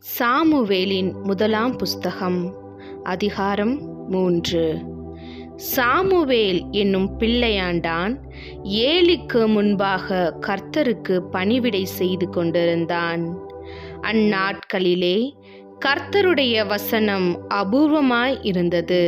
சாமுவேலின் முதலாம் புஸ்தகம் அதிகாரம் 3. சாமுவேல் என்னும் பிள்ளையாண்டான் ஏலிக்கு முன்பாக கர்த்தருக்கு பணிவிடை செய்து கொண்டிருந்தான். அந்நாட்களிலே கர்த்தருடைய வசனம் அபூர்வமாய் இருந்தது.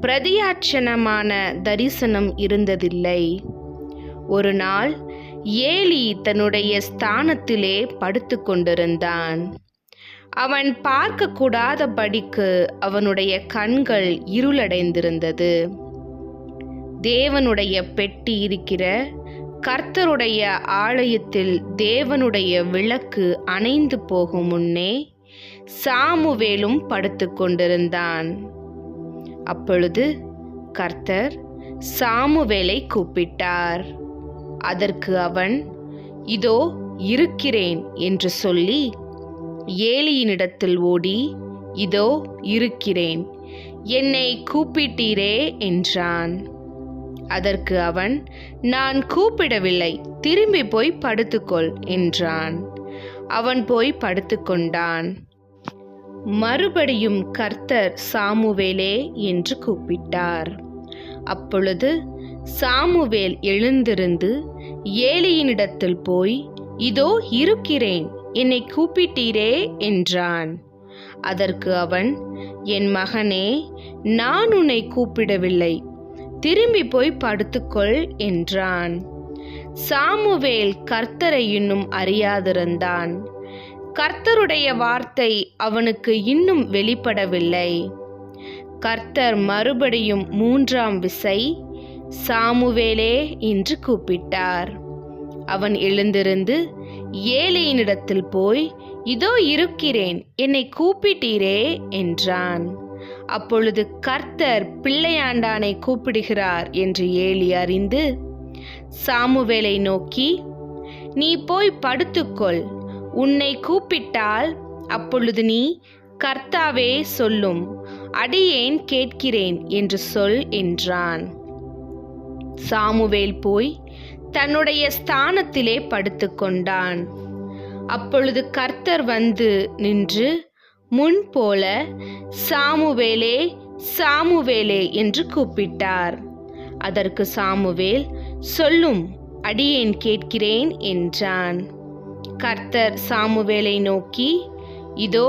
பிரதியாட்சணமான தரிசனம் இருந்ததில்லை. ஒரு நாள் ஏலி தன்னுடைய ஸ்தானத்திலே படுத்து கொண்டிருந்தான். அவன் பார்க்கக்கூடாதபடிக்கு அவனுடைய கண்கள் இருளடைந்திருந்தது. தேவனுடைய பெட்டி இருக்கிற கர்த்தருடைய ஆலயத்தில் தேவனுடைய விளக்கு அணைந்து போகும் முன்னே சாமுவேலும் படுத்து கொண்டிருந்தான். அப்பொழுது கர்த்தர் சாமுவேலை கூப்பிட்டார். அதற்கு அவன், இதோ இருக்கிறேன் என்று சொல்லி ஏலியினிடத்தில் ஓடி, இதோ இருக்கிறேன், என்னை கூப்பிட்டீரே என்றான். அதற்கு அவன், நான் கூப்பிடவில்லை, திரும்பி போய் படுத்துக்கொள் என்றான். அவன் போய் படுத்துக்கொண்டான். மறுபடியும் கர்த்தர் சாமுவேலே என்று கூப்பிட்டார். அப்பொழுது சாமுவேல் எழுந்திருந்து ஏலியினிடத்தில் போய், இதோ இருக்கிறேன், என்னை கூப்பிட்டீரே என்றான். அதற்கு அவன், என் மகனே, நான் உன்னை கூப்பிடவில்லை, திரும்பி போய் படுத்துக்கொள் என்றான். சாமுவேல் கர்த்தரை இன்னும் அறியாதிருந்தான். கர்த்தருடைய வார்த்தை அவனுக்கு இன்னும் வெளிப்படவில்லை. கர்த்தர் மறுபடியும் 3ஆம் விசை சாமுவேலே என்று கூப்பிட்டார். அவன் எழுந்திருந்து ஏலியினிடத்தில் போய், இதோ இருக்கிறேன், என்னை கூப்பிட்டீரே என்றான். அப்பொழுது கர்த்தர் பிள்ளையாண்டானை கூப்பிடுகிறார் என்று ஏலி அறிந்து சாமுவேலை நோக்கி, நீ போய் படுத்துக்கொள், உன்னை கூப்பிட்டால் அப்பொழுது நீ, கர்த்தாவே சொல்லும், அடியேன் கேட்கிறேன் என்று சொல் என்றான். சாமுவேல் போய் தன்னுடைய ஸ்தானத்திலே படுத்துக்கொண்டான். அப்பொழுது கர்த்தர் வந்து நின்று முன்போல, சாமுவேலே, சாமுவேலே என்று கூப்பிட்டார். அதற்கு சாமுவேல், சொல்லும், அடியேன் கேட்கிறேன் என்றான். கர்த்தர் சாமுவேலை நோக்கி, இதோ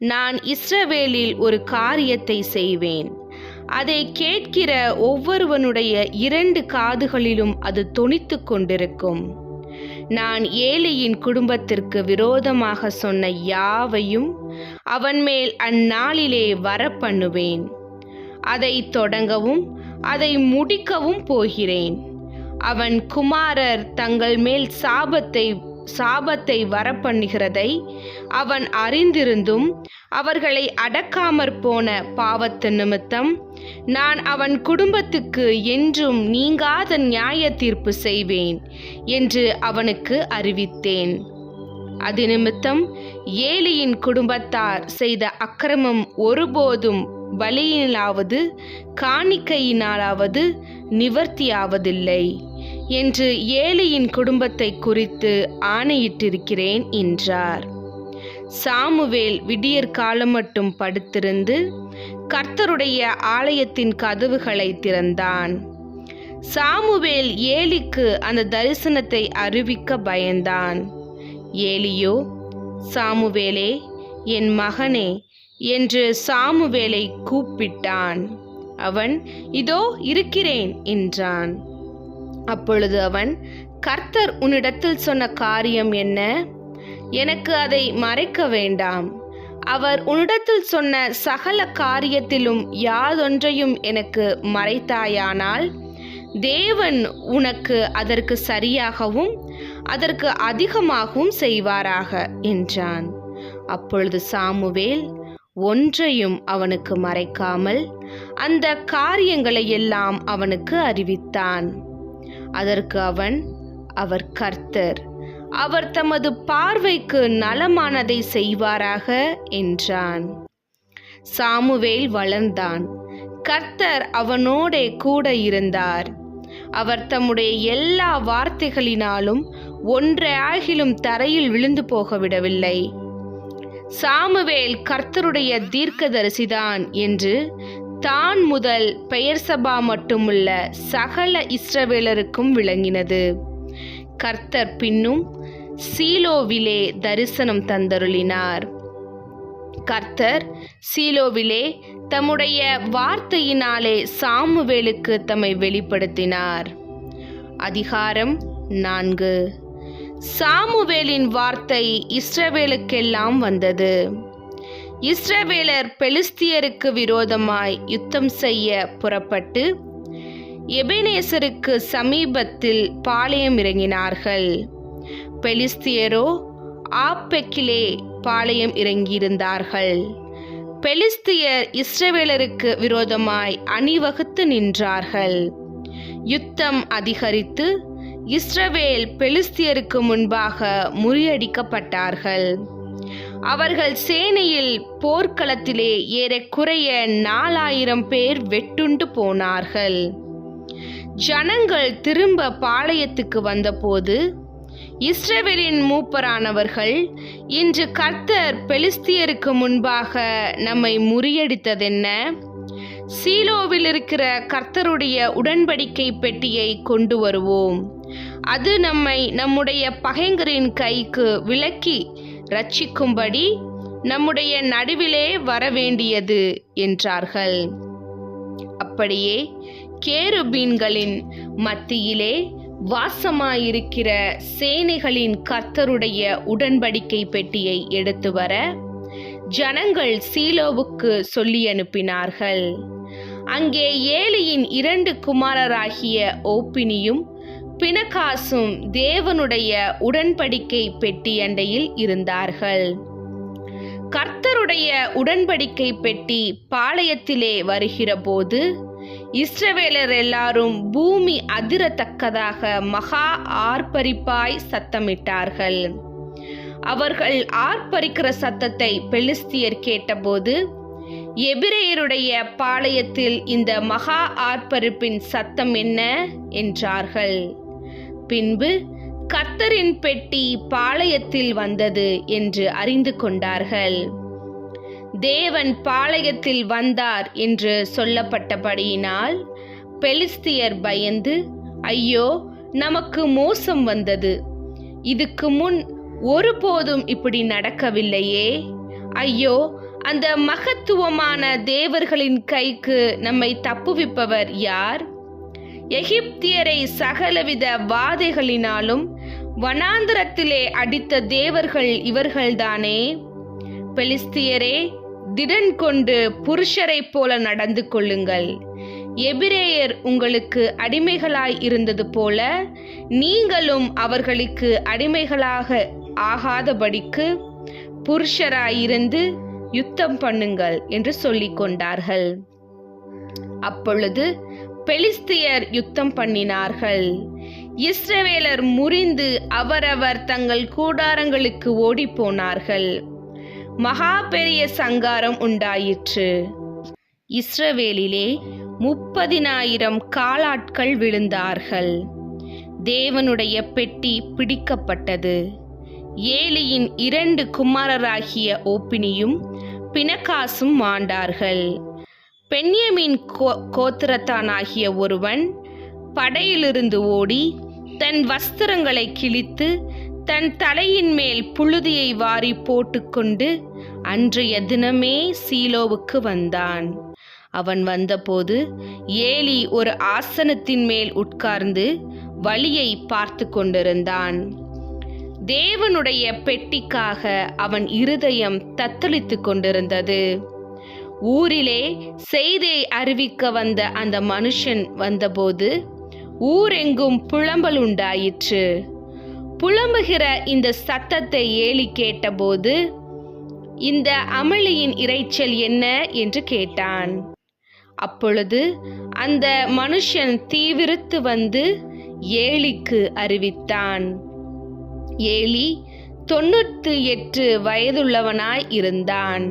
நான் இஸ்ரவேலில் ஒரு காரியத்தை செய்வேன். அதை கேட்கிற ஒவ்வொருவனுடைய 2 காதுகளிலும் அது தொனித்து கொண்டிருக்கும். நான் ஏலியின் குடும்பத்திற்கு விரோதமாக சொன்ன யாவையும் அவன் மேல் அந்நாளிலே வரப்பண்ணுவேன். அதை தொடங்கவும் அதை முடிக்கவும் போகிறேன். அவன் குமாரர் தங்கள் மேல் சாபத்தை வரப்பண்ணுகிறதை அவன் அறிந்திருந்தும் அவர்களை அடக்காமற் போன பாவத்து நிமித்தம் நான் அவன் குடும்பத்துக்கு என்றும் நீங்காத நியாய தீர்ப்பு செய்வேன் என்று அவனுக்கு அறிவித்தேன். அது நிமித்தம் ஏலியின் குடும்பத்தார் செய்த அக்கிரமம் ஒருபோதும் பலியினாலாவது காணிக்கையினாலாவது நிவர்த்தியாவதில்லை என்று ஏலியின் குடும்பத்தை குறித்து ஆணையிட்டிருக்கிறேன் என்றார். சாமுவேல் விடியற்காலம் மட்டும் படுத்திருந்து கர்த்தருடைய ஆலயத்தின் கதவுகளை திறந்தான். சாமுவேல் ஏலிக்கு அந்த தரிசனத்தை அறிவிக்க பயந்தான். ஏலியோ, சாமுவேலே, என் மகனே என்று சாமுவேலை கூப்பிட்டான். அவன், இதோ இருக்கிறேன் என்றான். அப்பொழுது அவன், கர்த்தர் உன்னிடத்தில் சொன்ன காரியம் என்ன? எனக்கு அதை மறைக்க வேண்டாம். அவர் உன்னிடத்தில் சொன்ன சகல காரியத்திலும் யாதொன்றையும் எனக்கு மறைத்தாயானால் தேவன் உனக்கு அதற்கு சரியாகவும் அதற்கு அதிகமாகவும் செய்வாராக என்றான். அப்பொழுது சாமுவேல் ஒன்றையும் அவனுக்கு மறைக்காமல் அந்த காரியங்களை எல்லாம் அவனுக்கு அறிவித்தான். அதற்கு அவன், அவர் கர்த்தர், அவர் தமது பார்வைக்கு நலமானதை செய்வாராக என்றான். சாமுவேல் வளர்ந்தான். கர்த்தர் அவனோடே கூட இருந்தார். அவர் தம்முடைய எல்லா வார்த்தைகளினாலும் ஒன்றை ஆகிலும் தரையில் விழுந்து போக விடவில்லை. சாமுவேல் கர்த்தருடைய தீர்க்கதரிசிதான் என்று தான் முதல் பெயர்சபா மட்டுமுள்ள சகல இஸ்ரவேலருக்கும் விளங்கினது. கர்த்தர் பின்னும் சீலோவிலே தரிசனம் தந்தருளினார். கர்த்தர் சீலோவிலே தம்முடைய வார்த்தையினாலே சாமுவேலுக்கு தம்மை வெளிப்படுத்தினார். அதிகாரம் 4. சாமுவேலின் வார்த்தை இஸ்ரவேலுக்கெல்லாம் வந்தது. இஸ்ரவேலர் பெலிஸ்தியருக்கு விரோதமாய் யுத்தம் செய்ய புறப்பட்டு எபெனேசருக்கு சமீபத்தில் பாளையம் இறங்கினார்கள். பெலிஸ்தியரோ ஆப்பெக்கிலே பாளையம் இறங்கியிருந்தார்கள். பெலிஸ்தியர் இஸ்ரவேலருக்கு விரோதமாய் அணிவகுத்து நின்றார்கள். யுத்தம் அதிகரித்து இஸ்ரவேல் பெலிஸ்தியருக்கு முன்பாக முறியடிக்கப்பட்டார்கள். அவர்கள் சேனையில் போர்க்களத்திலே ஏறக்குறைய 4000 பேர் வெட்டுண்டு போனார்கள். ஜனங்கள் திரும்ப பாளையத்துக்கு வந்தபோது இஸ்ரவேலின் மூப்பரானவர்கள், இன்று கர்த்தர் பெலிஸ்தியருக்கு முன்பாக நம்மை முறியடித்ததென்ன? சீலோவில் இருக்கிற கர்த்தருடைய உடன்படிக்கை பெட்டியை கொண்டு வருவோம், அது நம்மை நம்முடைய பகைஞரின் கைக்கு விலக்கி ரட்சிக்கும்படி நம்முடைய நடுவிலே வரவேண்டியது என்றார்கள். அப்படியே கேருபீன்களின் மத்தியிலே வாசமாயிருக்கிற சேனைகளின் கர்த்தருடைய உடன்படிக்கை பெட்டியை எடுத்து வர ஜனங்கள் சீலோவுக்கு சொல்லி அனுப்பினார்கள். அங்கே ஏலியின் 2 குமாரராகிய ஓப்பினியும் பினகாசும் தேவனுடைய உடன்படிக்கை பெட்டி அண்டையில் இருந்தார்கள். கர்த்தருடைய உடன்படிக்கை பெட்டி பாளையத்திலே வருகிற போது இஸ்ரவேலர் எல்லாரும் பூமி அதிரத்தக்கதாக மகா ஆர்ப்பரிப்பாய் சத்தமிட்டார்கள். அவர்கள் ஆர்ப்பரிக்கிற சத்தத்தை பெலிஸ்தியர் கேட்டபோது, எபிரேயருடைய பாளையத்தில் இந்த மகா ஆர்ப்பரிப்பின் சத்தம் என்ன என்றார்கள். பின்பு கர்த்தரின் பெட்டி பாளையத்தில் வந்தது என்று அறிந்து கொண்டார்கள். தேவன் பாளையத்தில் வந்தார் என்று சொல்லப்பட்டபடியினால் பெலிஸ்தியர் பயந்து, ஐயோ, நமக்கு மோசம் வந்தது, இதுக்கு முன் ஒருபோதும் இப்படி நடக்கவில்லையே, ஐயோ, அந்த மகத்துவமான தேவர்களின் கைக்கு நம்மை தப்புவிப்பவர் யார்? எகிப்தியரை சகலவித வாதைகளினாலும் வனாந்தரத்திலே அடித்த தேவர்கள் இவர்கள்தானே. பெலிஸ்தியரே, திடன் கொண்டு புருஷரை போல நடந்து கொள்ளுங்கள். எபிரேயர் உங்களுக்கு அடிமைகளாய் இருந்தது போல நீங்களும் அவர்களுக்கு அடிமைகளாக ஆகாதபடிக்கு புருஷராயிருந்து யுத்தம் பண்ணுங்கள் என்று சொல்லிக் கொண்டார்கள். அப்பொழுது பெலிஸ்தியர் யுத்தம் பண்ணினார்கள். இஸ்ரவேலர் முறிந்து அவரவர் தங்கள் கூடாரங்களுக்கு ஓடி போனார்கள். மகா பெரிய சங்காரம் உண்டாயிற்று. இஸ்ரவேலிலே 30,000 காலாட்கள் விழுந்தார்கள். தேவனுடைய பெட்டி பிடிக்கப்பட்டது. ஏலியின் 2 குமாரராகிய ஓப்பினியும் பினகாசும் மாண்டார்கள். பென்யமீன் கோத்திரத்தானாகிய ஒருவன் படையிலிருந்து ஓடி தன் வஸ்திரங்களை கிழித்து தன் தலையின் மேல் புழுதியை வாரி போட்டுக்கொண்டு அன்றைய தினமே சீலோவுக்கு வந்தான். அவன் வந்தபோது ஏலி ஒரு ஆசனத்தின் மேல் உட்கார்ந்து வழியை பார்த்து கொண்டிருந்தான். தேவனுடைய பெட்டிக்காக அவன் இருதயம் தத்தளித்து கொண்டிருந்தது. ஊரிலே செய்தியை அறிவிக்க வந்த அந்த மனுஷன் வந்தபோது ஊரெங்கும் புலம்பல் உண்டாயிற்று. புலம்புகிற இந்த சத்தத்தை ஏலி கேட்டபோது, இந்த அமளியின் இரைச்சல் என்ன என்று கேட்டான். அப்பொழுது அந்த மனுஷன் தீவிரித்து வந்து ஏலிக்கு அறிவித்தான். ஏலி 98 வயதுள்ளவனாய் இருந்தான்.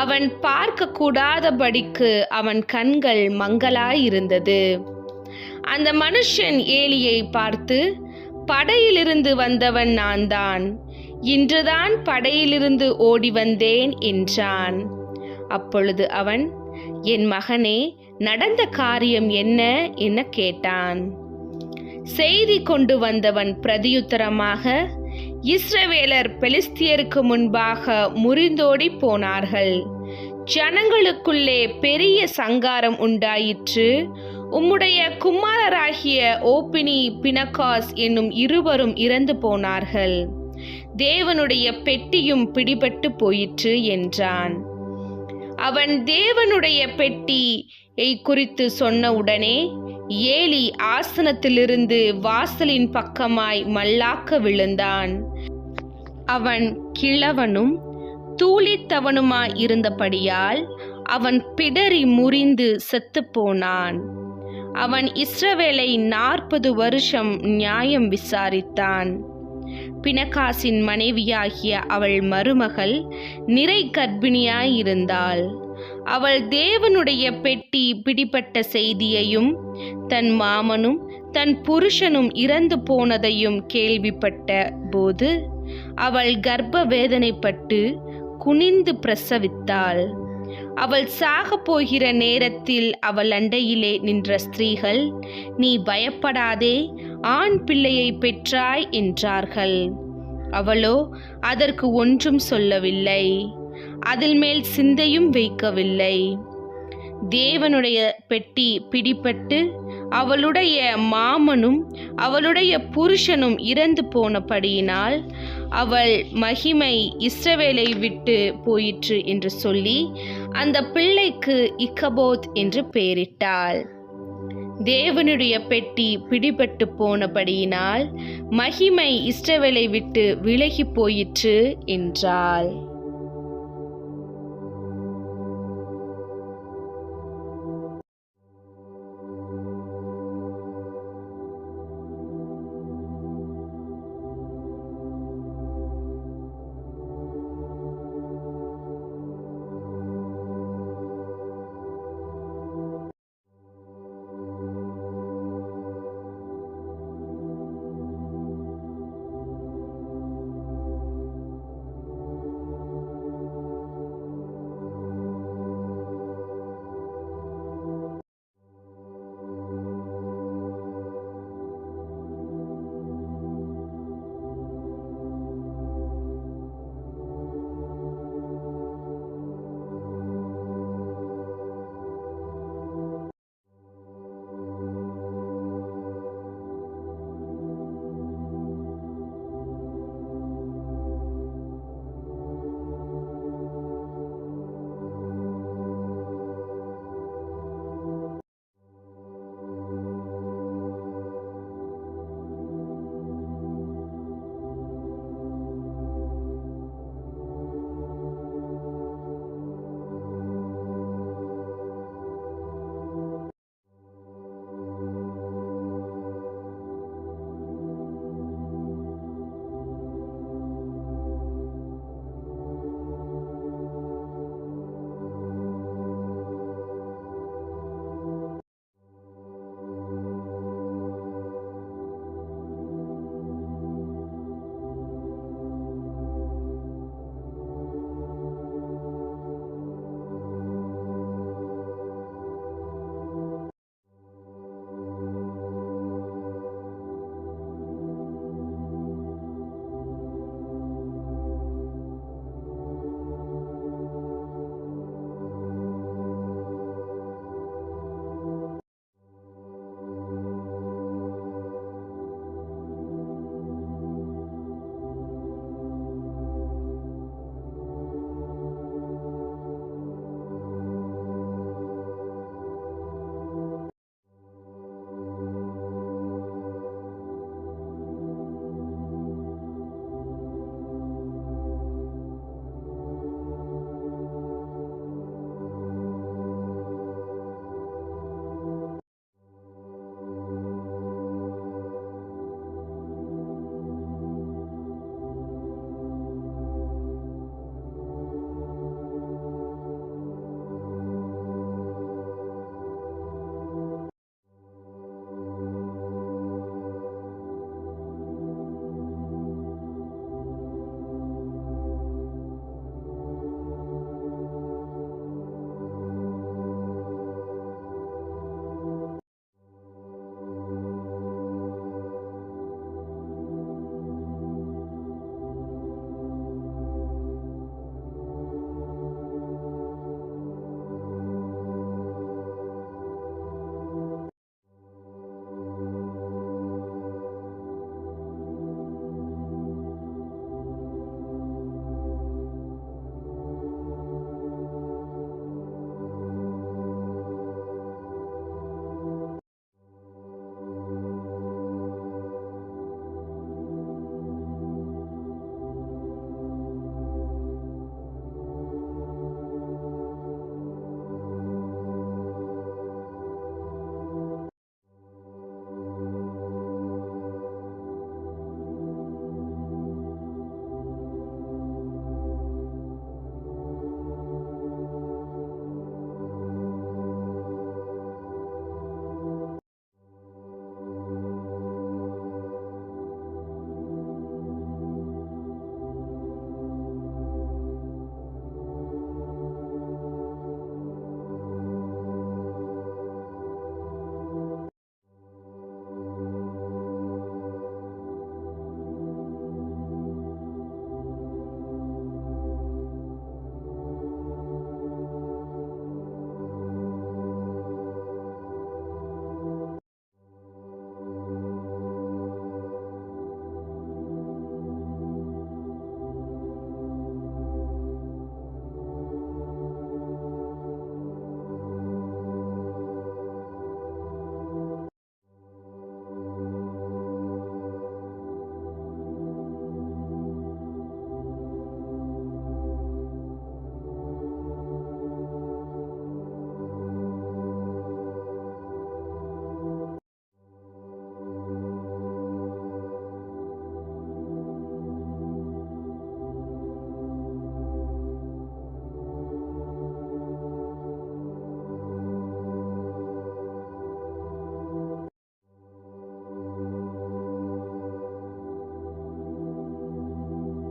அவன் பார்க்க கூடாதபடிக்கு அவன் கண்கள் மங்கலாயிருந்தது. அந்த மனுஷன் ஏலியை பார்த்து, படையிலிருந்து வந்தவன் நான் தான். இன்றுதான் படையிலிருந்து ஓடி வந்தேன் என்றான். அப்பொழுது அவன், என் மகனே, நடந்த காரியம் என்ன என கேட்டான். செய்தி கொண்டு வந்தவன் பிரதியுத்தரமாக, இஸ்ரவேலர் பெலிஸ்தியருக்கு முன்பாக முறிந்தோடி போனார்கள். ஜனங்களுக்குள்ளே பெரிய சங்காரம் உண்டாயிற்று. உம்முடைய குமாரராகிய ஓபினி பினகாஸ் என்னும் இருவரும் இறந்து போனார்கள். தேவனுடைய பெட்டியும் பிடிபட்டு போயிற்று என்றான். அவன் தேவனுடைய பெட்டியை குறித்து சொன்னவுடனே ஏலி ஆசனத்திலிருந்து வாசலின் பக்கமாய் மல்லாக்க விழுந்தான். அவன் கிழவனும் தூளித்தவனுமாய் இருந்தபடியால் அவன் பிடரி முறிந்து செத்துப்போனான். அவன் இஸ்ரவேலை 40 வருஷம் நியாயம் விசாரித்தான். பினகாசின் மனைவியாகிய அவள் மருமகள் நிறை கர்ப்பிணியாயிருந்தாள். அவள் தேவனுடைய பெட்டி பிடிபட்ட செய்தியையும் தன் மாமனும் தன் புருஷனும் இறந்து போனதையும் கேள்விப்பட்ட போது அவள் கர்ப்ப வேதனைப்பட்டு குனிந்து பிரசவித்தாள். அவள் சாக போகிற நேரத்தில் அவள் அண்டையிலே நின்ற ஸ்திரீகள், நீ பயப்படாதே, ஆண் பிள்ளையை பெற்றாய் என்றார்கள். அவளோ அதற்கு ஒன்றும் சொல்லவில்லை, அதில் மேல் சிந்தையும் வைக்கவில்லை. தேவனுடைய பெட்டி பிடிபட்டு அவளுடைய மாமனும் அவளுடைய புருஷனும் இறந்து போனபடியினால் அவள் மகிமை இஸ்ரவேலை விட்டு போயிற்று என்று சொல்லி அந்த பிள்ளைக்கு இக்கபோத் என்று பெயரிட்டாள். தேவனுடைய பெட்டி பிடிபட்டு போனபடியினால் மகிமை இஸ்ரவேலை விட்டு விலகி போயிற்று என்றாள்.